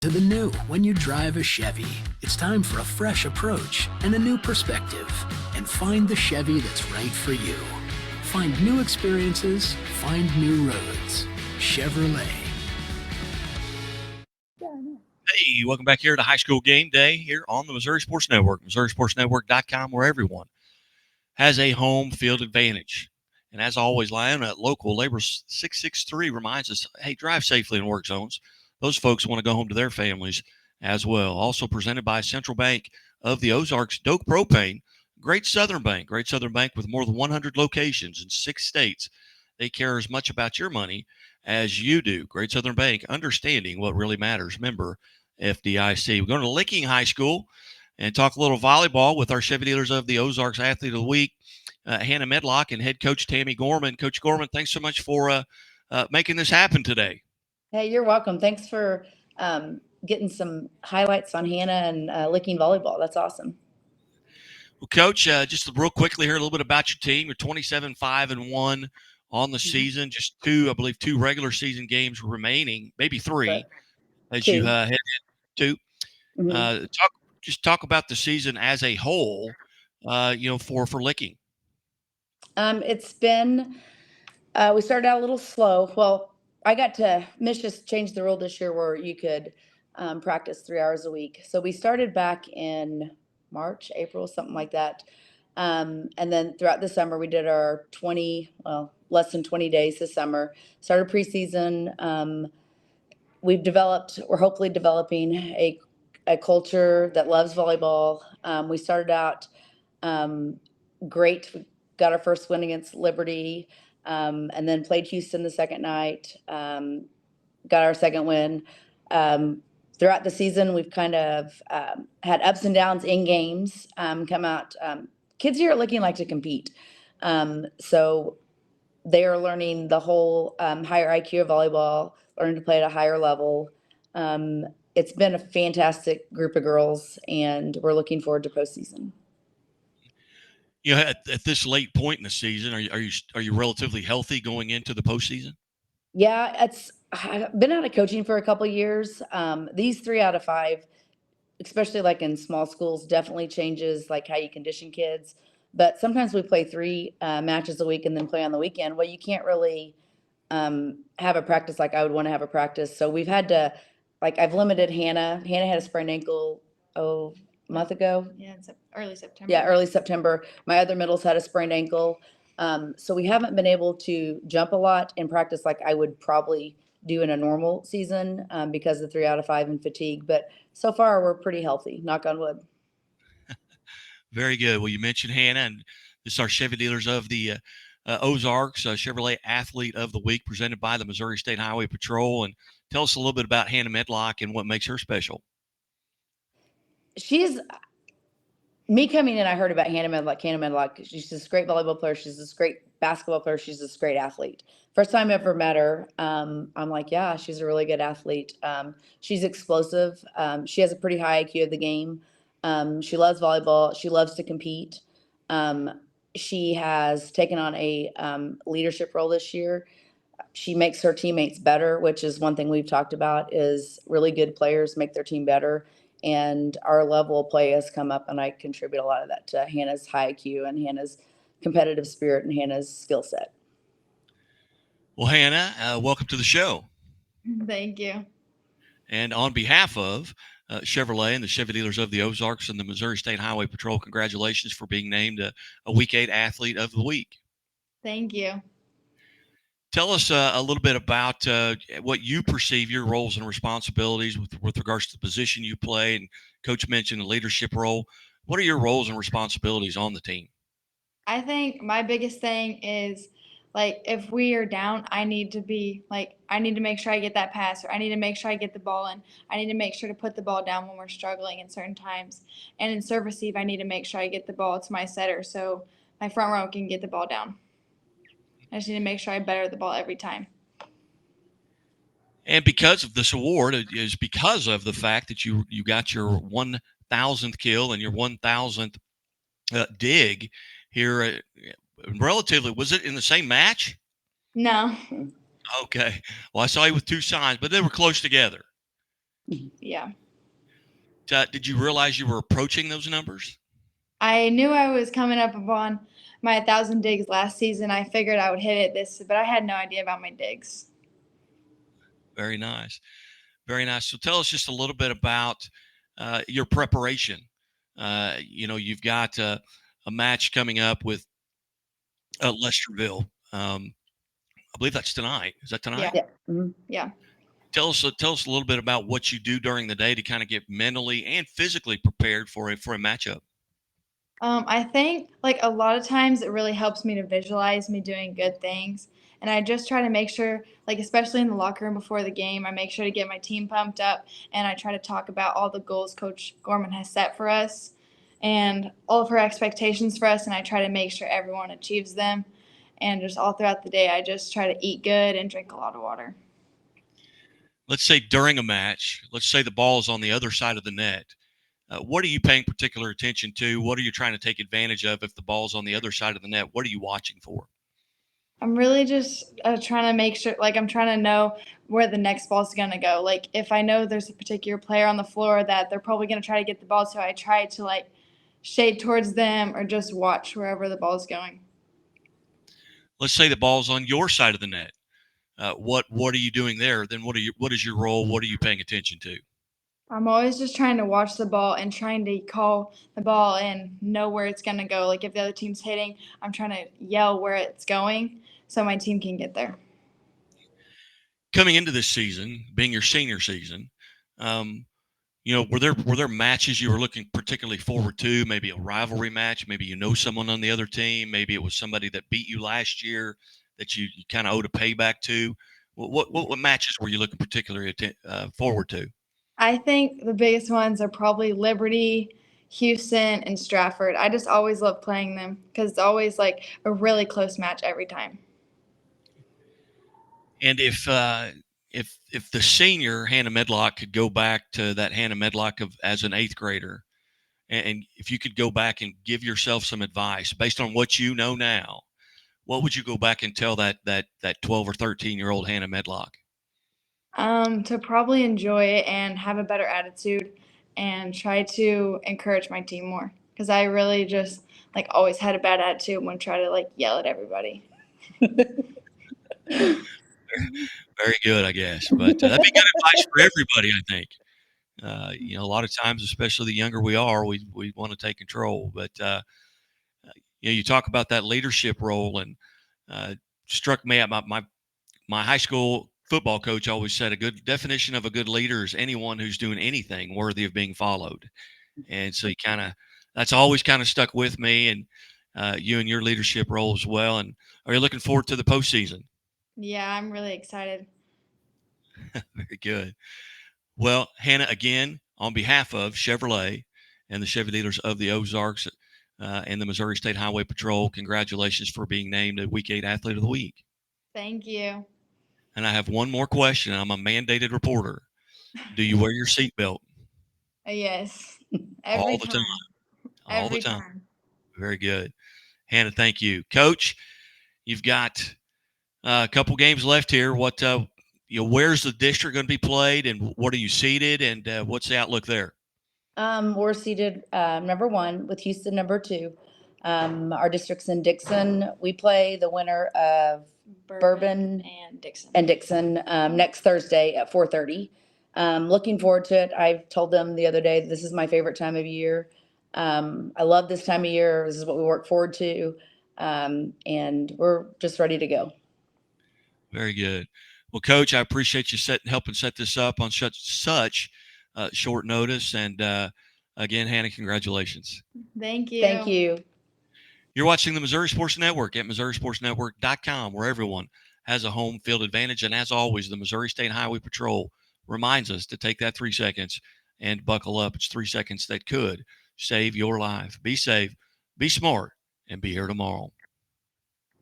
To the new, when you drive a Chevy, it's time for a fresh approach and a new perspective. And find the Chevy that's right for you. Find new experiences, find new roads. Chevrolet. Hey, welcome back here to High School Game Day here on the Missouri Sports Network, MissouriSportsNetwork.com, where everyone has a home field advantage. And as always, Lion at Local Labor 663 reminds us, hey, drive safely in work zones. Those folks want to go home to their families as well. Also presented by Central Bank of the Ozarks, Doak Propane, Great Southern Bank with more than 100 locations in 6 states. They care as much about your money as you do. Great Southern Bank, understanding what really matters. Member FDIC. We're going to Licking High School and talk a little volleyball with our Chevy Dealers of the Ozarks Athlete of the Week, Hannah Medlock, and head coach Tammy Gorman. Coach Gorman, thanks so much for making this happen today. Hey, you're welcome. Thanks for getting some highlights on Hannah and Licking volleyball. That's awesome. Well, Coach, just real quickly here, a little bit about your team. You're 27-5-1 on the season. Just two regular season games remaining, maybe 3, Right. as 2. you head into. Mm-hmm. Talk about the season as a whole, for Licking. It's been we started out a little slow. Well, Mish just changed the rule this year where you could practice 3 hours a week. So we started back in March, April, something like that. And then throughout the summer, we did our less than 20 days this summer. Started preseason. We're hopefully developing a culture that loves volleyball. We started out great. We got our first win against Liberty, and then played Houston the second night. Got our second win. Throughout the season, we've kind of had ups and downs in games. Come out. Kids here at Licking like to compete, so they are learning the whole higher IQ of volleyball, learning to play at a higher level. It's been a fantastic group of girls, and we're looking forward to postseason. At this late point in the season, are you relatively healthy going into the postseason? Yeah, I've been out of coaching for a couple of years. These 3 out of 5, especially like in small schools, definitely changes like how you condition kids. But sometimes we play 3 matches a week and then play on the weekend. Well, you can't really have a practice like I would want to have a practice. So we've had to, I've limited Hannah. Hannah had a sprained ankle a month ago. Yeah, it's early September. Yeah, early September. My other middle's had a sprained ankle. So we haven't been able to jump a lot in practice like I would probably do in a normal season because of 3 out of 5 and fatigue. But so far, we're pretty healthy, knock on wood. Very good. Well, you mentioned Hannah, and this is our Chevy Dealers of the Ozarks Chevrolet Athlete of the Week, presented by the Missouri State Highway Patrol. And tell us a little bit about Hannah Medlock and what makes her special. Me coming in, I heard about Hannah Medlock. She's this great volleyball player. She's this great basketball player. She's this great athlete. First time I ever met her, I'm like, yeah, she's a really good athlete. She's explosive. She has a pretty high IQ of the game. She loves volleyball. She loves to compete. She has taken on a leadership role this year. She makes her teammates better, which is one thing we've talked about, is really good players make their team better. And our level of play has come up, and I contribute a lot of that to Hannah's high IQ and Hannah's competitive spirit and Hannah's skill set. Well, Hannah, welcome to the show. Thank you. And on behalf of Chevrolet and the Chevy Dealers of the Ozarks and the Missouri State Highway Patrol, congratulations for being named a Week 8 Athlete of the Week. Thank you. Tell us a little bit about what you perceive your roles and responsibilities with regards to the position you play. And Coach mentioned the leadership role. What are your roles and responsibilities on the team? I think my biggest thing is, if we are down, I need to make sure I get that pass, or I need to make sure I get the ball in. I need to make sure to put the ball down when we're struggling in certain times. And in serve receive, I need to make sure I get the ball to my setter so my front row can get the ball down. I just need to make sure I better the ball every time. And because of this award, it is because of the fact that you got your 1,000th kill and your 1,000th dig here. Relatively, was it in the same match? No. Okay. Well, I saw you with 2 signs, but they were close together. Yeah. Did you realize you were approaching those numbers? I knew I was coming up upon my 1,000 digs last season. I figured I would hit it but I had no idea about my digs. Very nice. Very nice. So tell us just a little bit about your preparation. You've got a match coming up with Lesterville. I believe that's tonight. Is that tonight? Yeah. Yeah. Mm-hmm. Yeah. Tell us a little bit about what you do during the day to kind of get mentally and physically prepared for a matchup. I think like a lot of times it really helps me to visualize me doing good things. And I just try to make sure, like, especially in the locker room before the game, I make sure to get my team pumped up and I try to talk about all the goals Coach Gorman has set for us and all of her expectations for us. And I try to make sure everyone achieves them. And just all throughout the day, I just try to eat good and drink a lot of water. Let's say during a match, let's say the ball is on the other side of the net. What are you paying particular attention to? What are you trying to take advantage of if the ball's on the other side of the net? What are you watching for? I'm really just trying to make sure, like, I'm trying to know where the next ball's going to go. Like, if I know there's a particular player on the floor that they're probably going to try to get the ball, so I try to, like, shade towards them or just watch wherever the ball's going. Let's say the ball's on your side of the net. What are you doing there? Then what is your role? What are you paying attention to? I'm always just trying to watch the ball and trying to call the ball and know where it's going to go. Like, if the other team's hitting, I'm trying to yell where it's going so my team can get there. Coming into this season, being your senior season, were there matches you were looking particularly forward to? Maybe a rivalry match. Maybe someone on the other team. Maybe it was somebody that beat you last year that you kind of owed a payback to. What matches were you looking particularly forward to? I think the biggest ones are probably Liberty, Houston, and Stratford. I just always love playing them because it's always like a really close match every time. And if the senior Hannah Medlock could go back to that Hannah Medlock as an eighth grader, and if you could go back and give yourself some advice based on what you know now, what would you go back and tell that 12 or 13-year-old Hannah Medlock? To probably enjoy it and have a better attitude and try to encourage my team more because I really just like always had a bad attitude and would try to like yell at everybody. Very good, I guess. But that'd be good advice for everybody, I think. A lot of times, especially the younger we are, we want to take control. But you talk about that leadership role, and struck me at my high school football coach always said a good definition of a good leader is anyone who's doing anything worthy of being followed. And so that's always kind of stuck with me, and you and your leadership role as well. And are you looking forward to the postseason? Yeah, I'm really excited. Very good. Well, Hannah, again, on behalf of Chevrolet and the Chevy dealers of the Ozarks and the Missouri State Highway Patrol, congratulations for being named a Week 8 Athlete of the Week. Thank you. And I have one more question. I'm a mandated reporter. Do you wear your seatbelt? Yes. All the time. All the time. Very good. Hannah, thank you. Coach, you've got a couple games left here. Where's the district going to be played, and what are you seated, and what's the outlook there? We're seated number 1 with Houston number 2. Our district's in Dixon. We play the winner of Bourbon and Dixon next Thursday at 4:30. Looking forward to it. I told them the other day, this is my favorite time of year. I love this time of year. This is what we work forward to. And we're just ready to go. Very good. Well, Coach, I appreciate you helping set this up on such short notice. And again, Hannah, congratulations. Thank you. Thank you. You're watching the Missouri Sports Network at MissouriSportsNetwork.com, where everyone has a home field advantage. And as always, the Missouri State Highway Patrol reminds us to take that 3 seconds and buckle up. It's 3 seconds that could save your life. Be safe, be smart, and be here tomorrow.